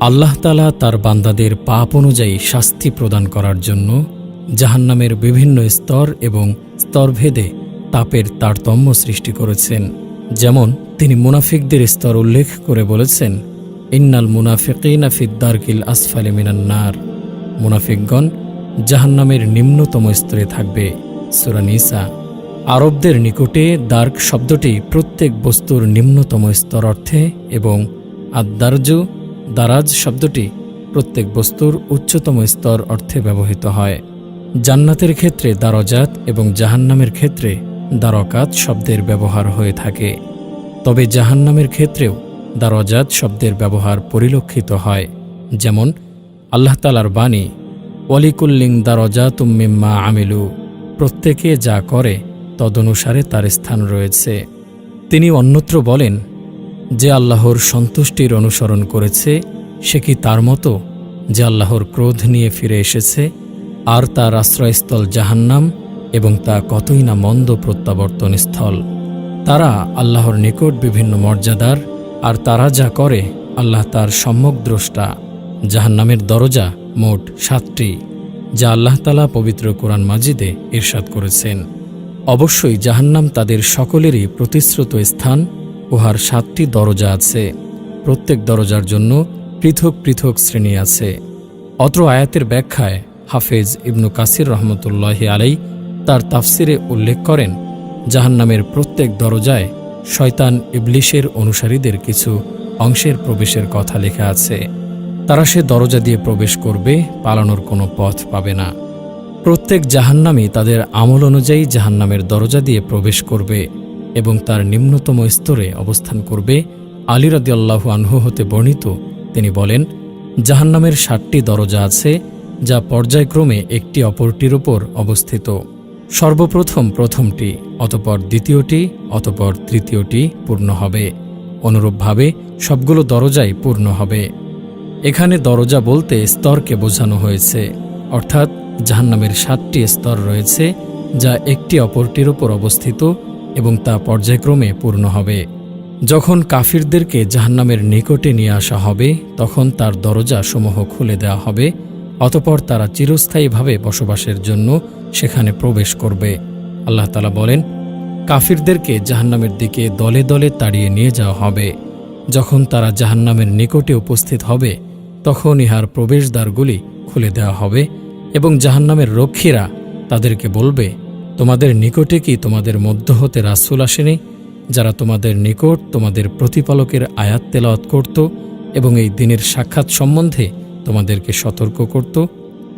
আল্লাহ তাআলা তার বান্দাদের পাপ অনুযায়ী শাস্তি প্রদান করার জন্য জাহান্নামের বিভিন্ন স্তর এবং স্তরভেদে তাপের তারতম্য সৃষ্টি করেছেন। যেমন তিনি মুনাফিকদের স্তর উল্লেখ করে বলেছেন, ইন্নাল মুনাফিকিনা ফিদ দারকিল আসফালি মিনান নার। মুনাফিকগণ জাহান্নামের নিম্নতম স্তরে থাকবে। সূরা নিসা। আরবদের নিকটে দার্ক শব্দটি প্রত্যেক বস্তুর নিম্নতম স্তর অর্থে এবং আদ-দারজু দারাজ শব্দটি প্রত্যেক বস্তুর উচ্চতম স্তর অর্থে ব্যবহৃত হয়। জান্নাতের ক্ষেত্রে দারজাত এবং জাহান্নামের ক্ষেত্রে দারকাত শব্দের ব্যবহার হয়ে থাকে। তবে জাহান্নামের ক্ষেত্রেও দারজাত শব্দের ব্যবহার পরিলক্ষিত হয়। যেমন আল্লাহ তাআলার বাণী, ওয়ালিকুল্লিন দারজাতুম মিম্মা আমিলু, প্রত্যেকে যা করে তদনুসারে তার স্থান রয়েছে। তিনি অন্যত্র বলেন, যে আল্লাহর সন্তুষ্টির অনুসরণ করেছে সে কি তার মতো যে আল্লাহর ক্রোধ নিয়ে ফিরে এসেছে, আর তার আশ্রয়স্থল জাহান্নাম এবং তা কতই না মন্দ প্রত্যাবর্তন স্থল। তারা আল্লাহর নিকট বিভিন্ন মর্যাদার, আর তারা যা করে আল্লাহ তার সম্যক দ্রষ্টা। জাহান্নামের দরজা মোট 7টি, যা আল্লাহ তাআলা পবিত্র কোরআন মাজিদে ইরশাদ করেছেন। অবশ্যই জাহান্নাম তাদের সকলেরই প্রতিশ্রুত স্থান। উহার 7টি দরজা আছে। প্রত্যেক দরজার জন্য পৃথক পৃথক শ্রেণী আছে। অত্র আয়াতের ব্যাখ্যায় হাফেজ ইবনু কাসির রহমতুল্লাহি আলাইহি তার তাফসিরে উল্লেখ করেন, জাহান্নামের প্রত্যেক দরজায় শয়তান ইবলিশের অনুসারীদের কিছু অংশের প্রবেশের কথা লেখা আছে। তারা সে দরজা দিয়ে প্রবেশ করবে, পালানোর কোনো পথ পাবে না। প্রত্যেক জাহান্নামী তাদের আমল অনুযায়ী জাহান্নামের দরজা দিয়ে প্রবেশ করবে এবং তার নিম্নতম স্তরে অবস্থান করবে। আলী রাদিয়াল্লাহু আনহু হতে বর্ণিত, তিনি বলেন, জাহান্নামের 7টি দরজা আছে, যা পর্যায়ক্রমে একটি অপরটির উপর অবস্থিত। সর্বপ্রথম প্রথমটি, অতঃপর দ্বিতীয়টি, অতঃপর তৃতীয়টি পূর্ণ হবে। অনুরূপভাবে সবগুলো দরজাই পূর্ণ হবে। এখানে দরজা বলতে স্তরকে বোঝানো হয়েছে, অর্থাৎ জাহান্নামের 7টি স্তর রয়েছে, যা একটি অপরটির উপর অবস্থিত এবং তা পর্যায়ক্রমে পূর্ণ হবে। যখন কাফিরদেরকে জাহান্নামের নিকটে নিয়ে আসা হবে, তখন তার দরজা সমূহ খুলে দেওয়া হবে। অতঃপর তারা চিরস্থায়ীভাবে বসবাসের জন্য সেখানে প্রবেশ করবে। আল্লাহ তাআলা বলেন, কাফিরদেরকে জাহান্নামের দিকে দলে দলে তাড়িয়ে নিয়ে যাওয়া হবে। যখন তারা জাহান্নামের নিকটে উপস্থিত হবে, তখন ইহার প্রবেশদ্বারগুলি খুলে দেওয়া হবে এবং জাহান্নামের রক্ষীরা তাদেরকে বলবে, তোমাদের নিকটে কি তোমাদের মধ্য হতে রাসূল আসেনি, যারা তোমাদের নিকট তোমাদের প্রতিপালকের আয়াত তেলাওয়াত করত এবং এই দিনের সাক্ষাৎ সম্বন্ধে তোমাদেরকে সতর্ক করত?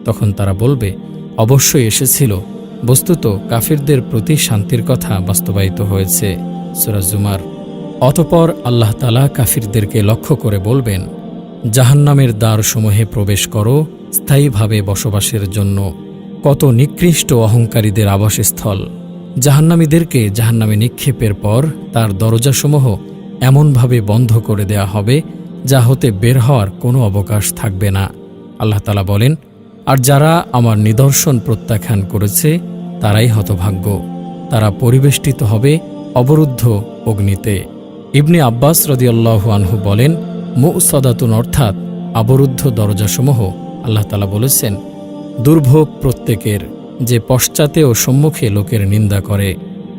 তখন তারা বলবে, অবশ্যই এসেছিল। বস্তুত কাফিরদের প্রতি শান্তির কথা বাস্তবায়িত হয়েছে। সূরা জুমার। অতঃপর আল্লাহ তাআলা কাফিরদেরকে লক্ষ্য করে বলবেন, জাহান্নামের দ্বারসমূহে প্রবেশ করো স্থায়ীভাবে বসবাসের জন্য। কত নিকৃষ্ট অহংকারীদের আবাসস্থল! জাহান্নামীদেরকে জাহান্নামে নিক্ষেপের পর তার দরজাসমূহ এমনভাবে বন্ধ করে দেয়া হবে, যা হতে বের হওয়ার কোনো অবকাশ থাকবে না। আল্লাহ তাআলা বলেন, আর যারা আমার নিদর্শন প্রত্যাখ্যান করেছে তারাই হতভাগ্য। তারা পরিবেষ্টিত হবে অবরুদ্ধ অগ্নিতে। ইবনে আব্বাস রাদিয়াল্লাহু আনহু বলেন, মুসাদাতুন অর্থাৎ অবরুদ্ধ দরজাসমূহ আল্লাহ তাআলা বলেছেন, দুর্ভোগ প্রত্যেকের, যে পশ্চাতে ও সম্মুখে লোকের নিন্দা করে,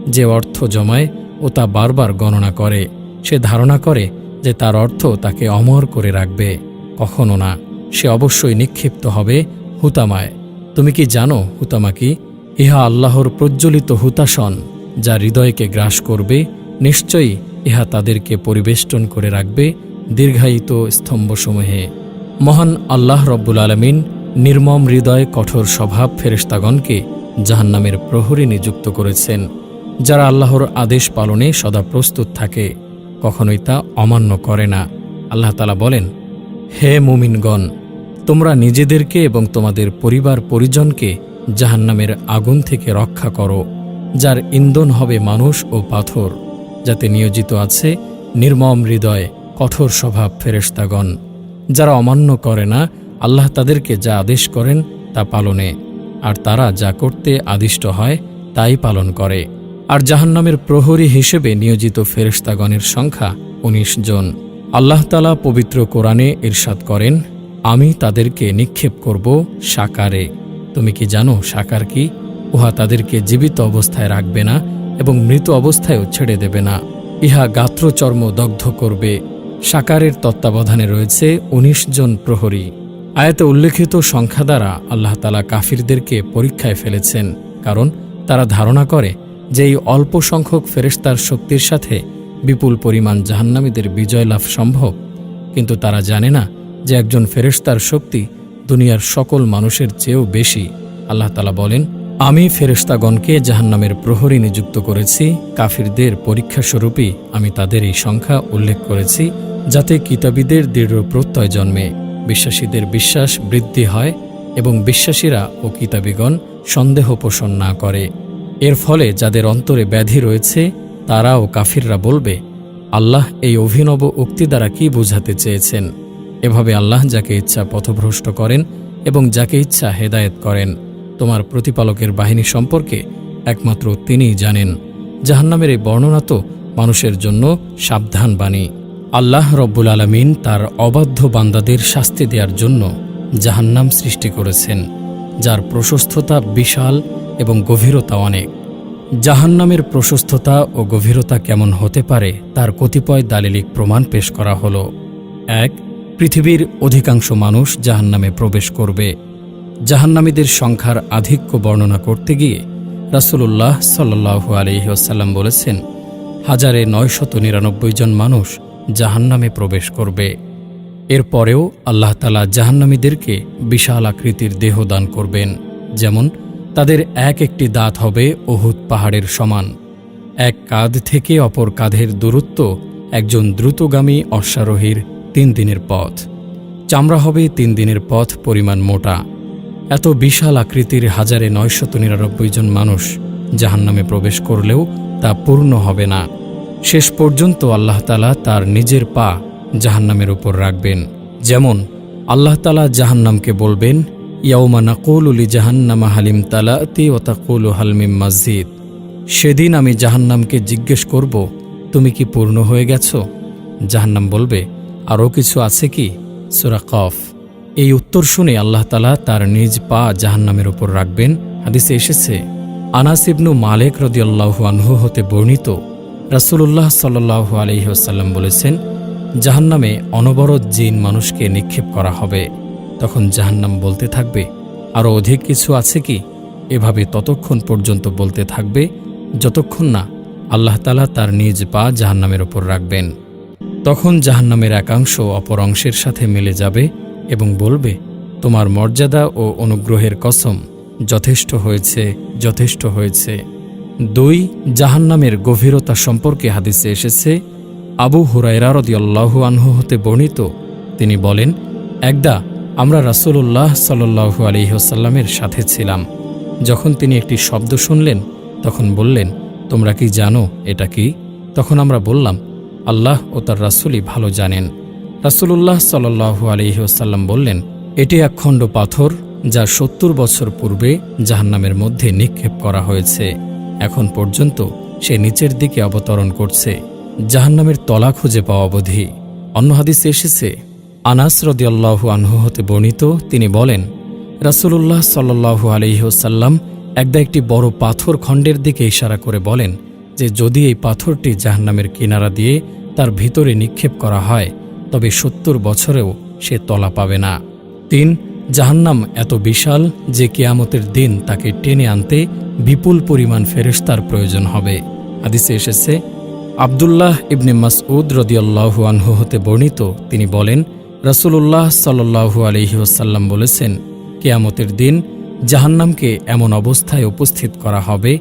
যে অর্থ জমায় ও তা বারবার গণনা করে, সে ধারণা করে যে তার অর্থ তাকে অমর করে রাখবে। কখনো না, সে অবশ্যই নিক্ষিপ্ত হবে হুতামায়। তুমি কি জানো হুতামা কি? ইহা আল্লাহর প্রজ্বলিত হুতাশন, যা হৃদয়কে গ্রাস করবে। নিশ্চয়ই ইহা তাদেরকে পরিবেষ্টন করে রাখবে দীর্ঘায়িত স্তম্ভসমূহে। মহান আল্লাহ রব্বুল আলামিন নির্মম হৃদয় কঠোর স্বভাব ফেরেশতাগণকে জাহান্নামের প্রহরী নিযুক্ত করেছেন, যারা আল্লাহর আদেশ পালনে সদা প্রস্তুত থাকে, কখনোই তা অমান্য করে না। আল্লাহ তাআলা বলেন, হে মুমিনগণ, তোমরা নিজেদেরকে এবং তোমাদের পরিবার পরিজনকে জাহান্নামের আগুন থেকে রক্ষা করো, যার ইন্ধন হবে মানুষ ও পাথর, যাতে নিয়োজিত আছে নির্মম হৃদয় কঠোর স্বভাব ফেরেশতাগণ, যারা অমান্য করে না আল্লাহ তাদেরকে যা আদেশ করেন তা পালনে, আর তারা যা করতে আদিষ্ট হয় তাই পালন করে। আর জাহান্নামের প্রহরী হিসেবে নিয়োজিত ফেরেশতাগণের সংখ্যা 19 জন। আল্লাহ তাআলা পবিত্র কোরআনে ইরশাদ করেন, আমি তাদেরকে নিক্ষেপ করব সাকারে। তুমি কি জানো সাকার কি? উহা তাদেরকে জীবিত অবস্থায় রাখবে না এবং মৃত অবস্থায়ও ছেড়ে দেবে না। ইহা গাত্রচর্ম দগ্ধ করবে। সাকারের তত্ত্বাবধানে রয়েছে ১৯ জন প্রহরী। আয়াতে উল্লেখিত সংখ্যা দ্বারা আল্লাহ তাআলা কাফিরদেরকে পরীক্ষায় ফেলেছেন, কারণ তারা ধারণা করে যে এই অল্প সংখ্যক ফেরেশতার শক্তির সাথে বিপুল পরিমাণ জাহান্নামীদের বিজয় লাভ সম্ভব। কিন্তু তারা জানে না যে একজন ফেরেশতার শক্তি দুনিয়ার সকল মানুষের চেয়েও বেশি। আল্লাহ তাআলা বলেন, আমি ফেরেশতাগণকে জাহান্নামের প্রহরী নিযুক্ত করেছি। কাফিরদের পরীক্ষাস্বরূপই আমি তাদের এই সংখ্যা উল্লেখ করেছি, যাতে কিতাবীদের দৃঢ় প্রত্যয় জন্মে, বিশ্বাসীদের বিশ্বাস বৃদ্ধি হয় এবং বিশ্বাসীরা ও কিতাবীগণ সন্দেহ পোষণ না করে। এর ফলে যাদের অন্তরে ব্যাধি রয়েছে তারা ও কাফিররা বলবে, আল্লাহ এই অভিনব উক্তি দ্বারা কি বোঝাতে চেয়েছেন? এভাবে আল্লাহ যাকে ইচ্ছা পথভ্রষ্ট করেন এবং যাকে ইচ্ছা হেদায়েত করেন। তোমার প্রতিপালকের বাহিনী সম্পর্কে একমাত্র তিনিই জানেন। জাহান্নামের এই বর্ণনা তো মানুষের জন্য সাবধান বাণী। আল্লাহ রব্বুল আলামিন তার অবাধ্য বান্দাদের শাস্তি দেওয়ার জন্য জাহান্নাম সৃষ্টি করেছেন, যার প্রশস্ততা বিশাল এবং গভীরতা অনেক। জাহান্নামের প্রশস্ততা ও গভীরতা কেমন হতে পারে তার কতিপয় দালিলিক প্রমাণ পেশ করা হল। ১. পৃথিবীর অধিকাংশ মানুষ জাহান্নামে প্রবেশ করবে। জাহান্নামীদের সংখ্যার আধিক্য বর্ণনা করতে গিয়ে রাসূলুল্লাহ সাল্লাল্লাহু আলাইহি ওয়াসাল্লাম বলেছেন, ১৯৯৯ জন মানুষ জাহান্নামে প্রবেশ করবে। এরপরেও আল্লাহ তাআলা জাহান্নামীদেরকে বিশাল আকৃতির দেহ দান করবেন, যেমন তাদের এক একটি দাঁত হবে উহুদ পাহাড়ের সমান। এক কাঁধ থেকে অপর কাঁধের দূরত্ব একজন দ্রুতগামী অশ্বারোহীর ৩ দিনের পথ। চামড়া হবে ৩ দিনের পথ পরিমাণ মোটা। এত বিশাল আকৃতির ১৯৯৯ জন মানুষ জাহান্নামে প্রবেশ করলেও তা পূর্ণ হবে না। শেষ পর্যন্ত আল্লাহ তাআলা তার নিজের পা জাহান্নামের উপর রাখবেন। যেমন আল্লাহ তাআলা জাহান্নামকে বলবেন, ইয়াউমা নাকুলু লিজাহান্নামা হালিম তালাতি ওয়া তাকুলু হাল মিন মাজিদ। সেদিন আমি জাহান্নামকে জিজ্ঞেস করব, তুমি কি পূর্ণ হয়ে গেছ? জাহান্নাম বলবে, আরও কিছু আছে কি? সূরা কফ। এই উত্তর শুনে আল্লাহ তাআলা তার নিজ পা জাহান্নামের উপর রাখবেন। হাদিসে এসেছে, আনাস ইবনু মালিক রাদিয়াল্লাহু আনহু হতে বর্ণিত, রাসূলুল্লাহ সাল্লাল্লাহু আলাইহি ওয়াসাল্লাম বলেছেন, জাহান্নামে অনবরত জিন মানুষকে নিক্ষেপ করা হবে। তখন জাহান্নাম বলতে থাকবে, আরও অধিক কিছু আছে কি? এভাবে ততক্ষণ পর্যন্ত বলতে থাকবে যতক্ষণ না আল্লাহ তাআলা তার নিজ পা জাহান্নামের উপর রাখবেন। তখন জাহান্নামের একাংশ অপর অংশের সাথে মিলে যাবে এবং বলবে, তোমার মর্যাদা ও অনুগ্রহের কসম, যথেষ্ট হয়েছে, যথেষ্ট হয়েছে। ২. জাহান্নামের গভীরতা সম্পর্কে হাদিসে এসেছে, আবু হুরায়রা রাদিয়াল্লাহু আনহু হতে বর্ণিত, তিনি বলেন, একদা আমরা রাসূলুল্লাহ সাল্লাল্লাহু আলাইহি ওয়াসাল্লামের সাথে ছিলাম। যখন তিনি একটি শব্দ শুনলেন তখন বললেন, তোমরা কি জানো এটা কি? তখন আমরা বললাম, আল্লাহ ও তার রাসূলই ভালো জানেন। রাসূলুল্লাহ সাল্লাল্লাহু আলাইহি ওয়াসাল্লাম বললেন, এটি এক খণ্ড পাথর যা ৭০ বছর পূর্বে জাহান্নামের মধ্যে নিক্ষেপ করা হয়েছে। এখন পর্যন্ত সে নিচের দিকে অবতরণ করছে, জাহান্নামের তলা খুঁজে পাওয়া অবধি। অন্য হাদিসে এসেছে, আনাস রাদিয়াল্লাহু আনহু হতে বর্ণিত, তিনি বলেন, রাসূলুল্লাহ সাল্লাল্লাহু আলাইহি ওয়াসাল্লাম একদা একটি বড় পাথর খণ্ডের দিকে ইশারা করে বলেন যে যদি এই পাথরটি জাহান্নামের কিনারা দিয়ে তার ভিতরে নিক্ষেপ করা হয় তবে ৭০ বছরেও সে তলা পাবে না। ৩. জাহান্নাম এত বিশাল যে কিয়ামতের দিন তাকে টেনে আনতে বিপুল পরিমাণ ফেরেশতার প্রয়োজন হবে। হাদিসে এসেছে, আব্দুল্লাহ ইবনে মাসউদ রাদিয়াল্লাহু আনহু হতে বর্ণিত, তিনি বলেন, রাসূলুল্লাহ সাল্লাল্লাহু আলাইহি ওয়াসাল্লাম বলেছেন, কিয়ামতের দিন জাহান্নামকে এমন অবস্থায় উপস্থিত করা হবে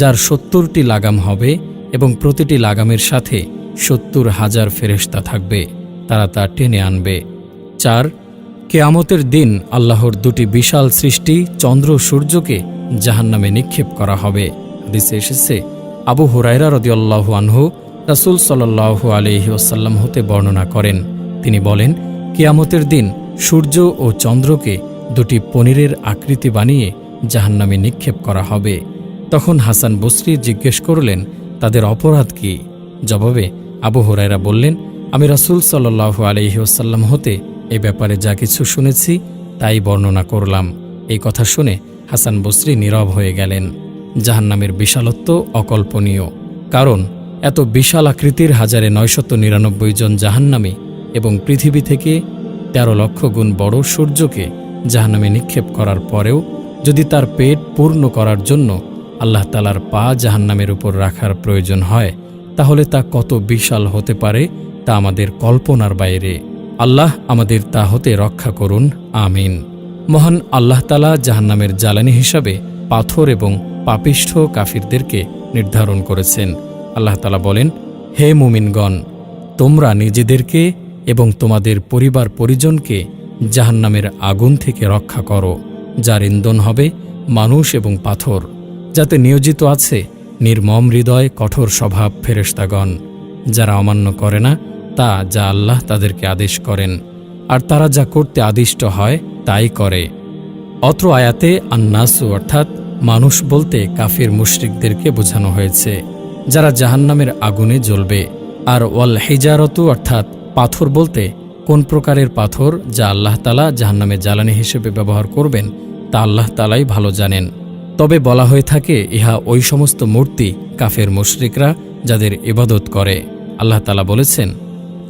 যার ৭০টি লাগাম হবে এবং প্রতিটি লাগামের সাথে ৭০,০০০ ফেরেশতা থাকবে, তারা তা টেনে আনবে। ৪. কিয়ামতের দিন আল্লাহর দুটি বিশাল সৃষ্টি চন্দ্র ও সূর্যকে জাহান্নামে নিক্ষেপ করা হবে। হাদিসে এসেছে, আবু হুরায়রা রাদিয়াল্লাহু আনহু রাসূল সাল্লাল্লাহু আলাইহি ওয়াসাল্লাম হতে বর্ণনা করেন, তিনি বলেন, কিয়ামতের দিন সূর্য ও চন্দ্রকে দুটি পনিরের আকৃতি বানিয়ে জাহান্নামে নিক্ষেপ করা হবে। তখন হাসান বসরি জিজ্ঞেস করলেন, তাদের অপরাধ কি? জবাবে আবু হুরায়রা বললেন, আমি রাসূল সাল্লাল্লাহু আলাইহি ওয়াসাল্লাম হতে এ ব্যাপারে যা কিছু শুনেছি তাই বর্ণনা করলাম। এই কথা শুনে হাসান বসরি নীরব হয়ে গেলেন। জাহান্নামের বিশালত্ব অকল্পনীয়, কারণ এত বিশাল আকৃতির 1999 জন জাহান্নামী এবং পৃথিবী থেকে 13 লক্ষ গুণ বড় সূর্যকে জাহান্নামে নিক্ষেপ করার পরেও যদি তার পেট পূর্ণ করার জন্য আল্লাহ তাআলার পা জাহান্নামের উপর রাখার প্রয়োজন হয়, তাহলে তা কত বিশাল হতে পারে তা আমাদের কল্পনার বাইরে। আল্লাহ আমাদের তা হতে রক্ষা করুন, আমিন। মহান আল্লাহ তাআলা জাহান্নামের জ্বালানি হিসাবে পাথর এবং পাপিষ্ঠ কাফিরদেরকে নির্ধারণ করেছেন। আল্লাহ তাআলা বলেন, হে মুমিনগণ, তোমরা নিজেদেরকে এবং তোমাদের পরিবার পরিজনকে জাহান্নামের আগুন থেকে রক্ষা করো, যার ইন্ধন হবে মানুষ এবং পাথর, যাতে নিয়োজিত আছে নির্মম হৃদয় কঠোর স্বভাব ফেরেশতাগণ, যারা অমান্য করে না তা যা আল্লাহ তাদেরকে আদেশ করেন, আর তারা যা করতে আদিষ্ট হয় তাই করে। অত্র আয়াতে আন্নাসু অর্থাৎ মানুষ বলতে কাফির মুশরিকদেরকে বোঝানো হয়েছে, যারা জাহান্নামের আগুনে জ্বলবে। আর ওয়াল হিজারতু অর্থাৎ পাথর বলতে কোন প্রকারের পাথর যা আল্লাহ তাআলা জাহান্নামে জ্বালানি হিসেবে ব্যবহার করবেন তা আল্লাহ তাআলাই ভালো জানেন। তবে বলা হয়ে থাকে ইহা ওই সমস্ত মূর্তি কাফের মুশরিকরা যাদের ইবাদত করে। আল্লাহ তাআলা বলেছেন,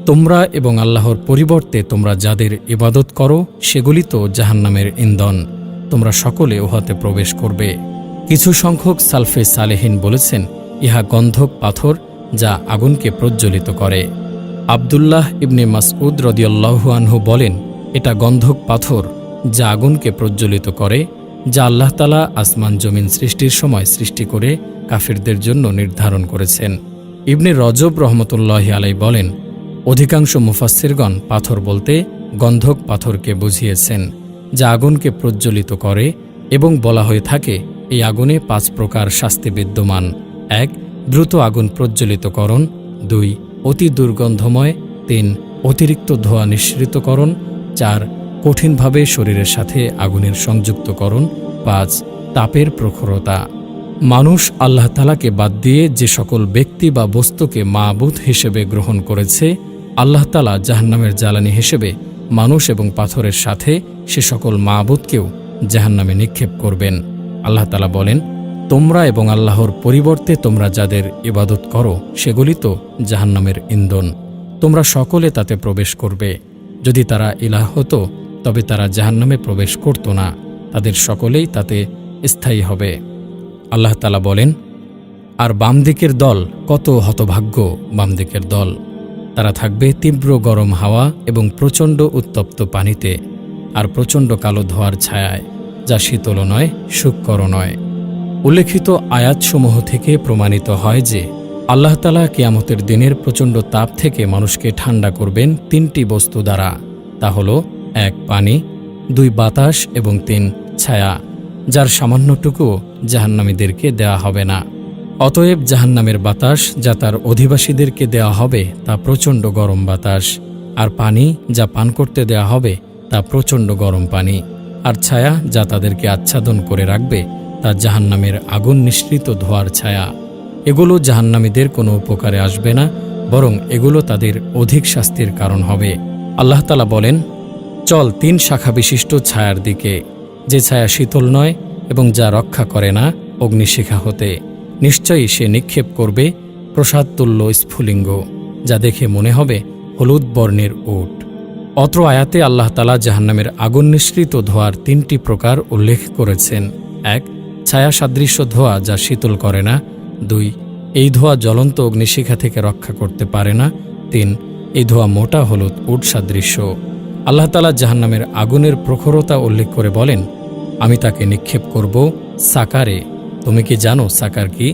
তোমরা এবং আল্লাহর পরিবর্তে তোমরা যাদের ইবাদত করো সেগুলি তো জাহান্নামের ইন্ধন, তোমরা সকলে উহাতে প্রবেশ করবে। কিছু সংখ্যক সালফে সালেহিন বলেছেন ইহা গন্ধক পাথর যা আগুনকে প্রজ্বলিত করে। আব্দুল্লাহ ইবনে মাসউদ রাদিয়াল্লাহু আনহু বলেন, এটা গন্ধক পাথর যা আগুনকে প্রজ্বলিত করে, যা আল্লাহ তাআলা আসমান জমিন সৃষ্টির সময় সৃষ্টি করে কাফিরদের জন্য নির্ধারণ করেছেন। ইবনে রজব রহমতুল্লাহি আলাইহি বলেন, অধিকাংশ মুফাসসিরগণ পাথর বলতে গন্ধক পাথরকে বুঝিয়েছেন, যা আগুনকে প্রজ্বলিত করে, এবং বলা হয়ে থাকে এই আগুনে 5 প্রকার শাস্তি বিদ্যমান। 1. দ্রুত আগুন প্রজ্বলিতকরণ, 2. অতি দুর্গন্ধময়, 3. অতিরিক্ত ধোঁয়া নিঃসৃতকরণ, 4. কঠিনভাবে শরীরের সাথে আগুনের সংযুক্তকরণ, 5. তাপের প্রখরতা। মানুষ আল্লাহ তাআলাকে বাদ দিয়ে যে সকল ব্যক্তি বা বস্তুকে মাবুদ হিসেবে গ্রহণ করেছে, আল্লাহ তাআলা জাহান্নামের জ্বালানি হিসেবে মানুষ এবং পাথরের সাথে সে সকল মাবুদকেও জাহান্নামে নিক্ষেপ করবেন। আল্লাহ তাআলা বলেন, তোমরা এবং আল্লাহর পরিবর্তে তোমরা যাদের ইবাদত করো সেগুলি তো জাহান্নামের ইন্ধন, তোমরা সকলে তাতে প্রবেশ করবে। যদি তারা ইলাহ হতো তবে তারা জাহান্নামে প্রবেশ করত না, তাদের সকলেই তাতে স্থায়ী হবে। আল্লাহ তাআলা বলেন, আর বাম দিকের দল কত হতভাগ্য বাম দিকের দল, তারা থাকবে তীব্র গরম হাওয়া এবং প্রচণ্ড উত্তপ্ত পানিতে, আর প্রচণ্ড কালো ধোঁয়ার ছায়ায়, যা শীতলও নয় সুখকরও নয়। উল্লেখিত আয়াতসমূহ থেকে প্রমাণিত হয় যে আল্লাহ তাআলা কিয়ামতের দিনের প্রচণ্ড তাপ থেকে মানুষকে ঠান্ডা করবেন 3টি বস্তু দ্বারা, তা হল 1. পানি, 2. বাতাস এবং 3. ছায়া, যার সামান্যটুকুও জাহান্নামীদেরকে দেয়া হবে না। অতএব জাহান্নামের বাতাস যা তার অধিবাসীদেরকে দেওয়া হবে তা প্রচণ্ড গরম বাতাস, আর পানি যা পান করতে দেয়া হবে তা প্রচণ্ড গরম পানি, আর ছায়া যা তাদেরকে আচ্ছাদন করে রাখবে তা জাহান্নামের আগুন নিঃসৃত ধোঁয়ার ছায়া। এগুলো জাহান্নামীদের কোনো উপকারে আসবে না, বরং এগুলো তাদের অধিক শাস্তির কারণ হবে। আল্লাহ তাআলা বলেন, চল 3 শাখা বিশিষ্ট ছায়ার দিকে, যে ছায়া শীতল নয় এবং যা রক্ষা করে না অগ্নিশিখা হতে। নিশ্চয়ই সে নিক্ষেপ করবে প্রসাদতুল্য স্ফুলিঙ্গ, যা দেখে মনে হবে হলুদ বর্ণের উট। অত্র আয়াতে আল্লাহ তাআলা জাহান্নামের আগুন নিঃসৃত ধোঁয়ার 3টি প্রকার উল্লেখ করেছেন। 1. ছায়া সাদৃশ্য ধোঁয়া যা শীতল করে না, 2. এই ধোঁয়া জ্বলন্ত অগ্নিশিখা থেকে রক্ষা করতে পারে না, 3. এই ধোঁয়া মোটা হলুদ উট সাদৃশ্য। আল্লাহ তাআলা জাহান্নামের আগুনের প্রখরতা উল্লেখ করে বলেন, আমি তাকে নিক্ষেপ করব সাকারে। তুমি কি জানো সাকার কি?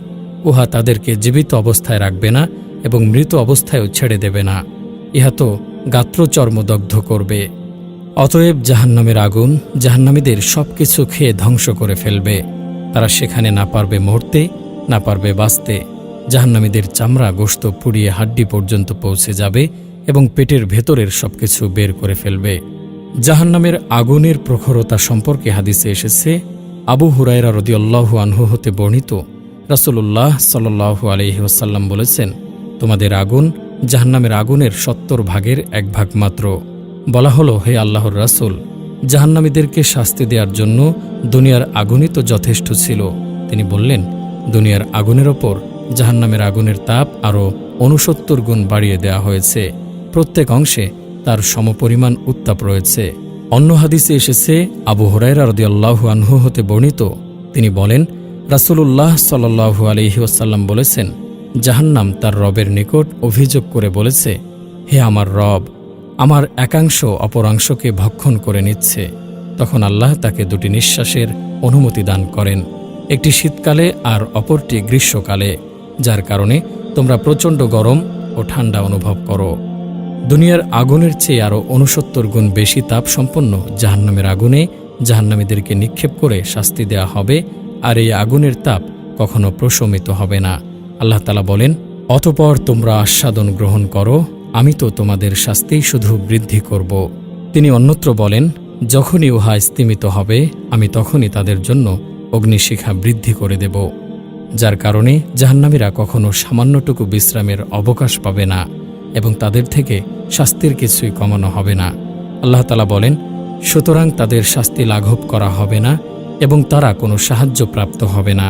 উহা তাদেরকে জীবিত অবস্থায় রাখবে না এবং মৃত অবস্থায়ও ছেড়ে দেবে না, ইহা তো গাত্রচর্মদগ্ধ করবে। অতএব জাহান্নামের আগুন জাহান্নামীদের সব কিছু খেয়ে ধ্বংস করে ফেলবে। তারা সেখানে না পারবে মরতে, না পারবে বাঁচতে। জাহান্নামীদের চামড়া গোশত পুড়িয়ে হাড্ডি পর্যন্ত পৌঁছে যাবে এবং পেটের ভেতরের সবকিছু বের করে ফেলবে। জাহান্নামের আগুনের প্রখরতা সম্পর্কে হাদিসে এসেছে, আবু হুরায়রা রাদিয়াল্লাহু আনহু হতে বর্ণিত, রাসূলুল্লাহ সাল্লাল্লাহু আলাইহি ওয়াসাল্লাম বলেছেন, তোমাদের আগুন জাহান্নামের আগুনের ৭০ ভাগের ১ ভাগ মাত্র। বলা হলো, হে আল্লাহর রাসূল, জাহান্নামীদেরকে শাস্তি দেওয়ার জন্য দুনিয়ার আগুনই তো যথেষ্ট ছিল। তিনি বললেন, দুনিয়ার আগুনের ওপর জাহান্নামের আগুনের তাপ আরও ৬৯ গুণ বাড়িয়ে দেওয়া হয়েছে। প্রত্যেক অংশে তার সমপরিমাণ উত্তাপ রয়েছে। অন্য হাদিসে এসেছে, আবু হুরায়রা রাদিয়াল্লাহু আনহু হতে বর্ণিত, তিনি বলেন, রাসূলুল্লাহ সাল্লাল্লাহু আলাইহি ওয়াসাল্লাম বলেছেন, জাহান্নাম তার রবের নিকট অভিযোগ করে বলেছে, হে আমার রব, আমার একাংশ অপরাংশকে ভক্ষণ করে নিচ্ছে। তখন আল্লাহ তাকে ২টি নিঃশ্বাসের অনুমতি দান করেন, একটি শীতকালে আর অপরটি গ্রীষ্মকালে, যার কারণে তোমরা প্রচণ্ড গরম ও ঠান্ডা অনুভব করো। দুনিয়ার আগুনের চেয়ে আরও ৬৯ গুণ বেশি তাপ সম্পন্ন জাহান্নামের আগুনে জাহান্নামীদেরকে নিক্ষেপ করে শাস্তি দেয়া হবে, আর এই আগুনের তাপ কখনো প্রশমিত হবে না। আল্লাহ তাআলা বলেন, অতঃপর তোমরা আস্বাদন গ্রহণ করো, আমি তো তোমাদের শাস্তি শুধু বৃদ্ধি করব। তিনি অন্যত্র বলেন, যখনই উহা স্তিমিত হবে আমি তখনই তাদের জন্য অগ্নিশিখা বৃদ্ধি করে দেব, যার কারণে জাহান্নামীরা কখনো সামান্যটুকু বিশ্রামের অবকাশ পাবে না এবং তাদের থেকে শাস্তির কিছুই কমানো হবে না। আল্লাহ তাআলা বলেন, সুতরাং তাদের শাস্তি লাঘব করা হবে না এবং তারা কোনো সাহায্য প্রাপ্ত হবে না।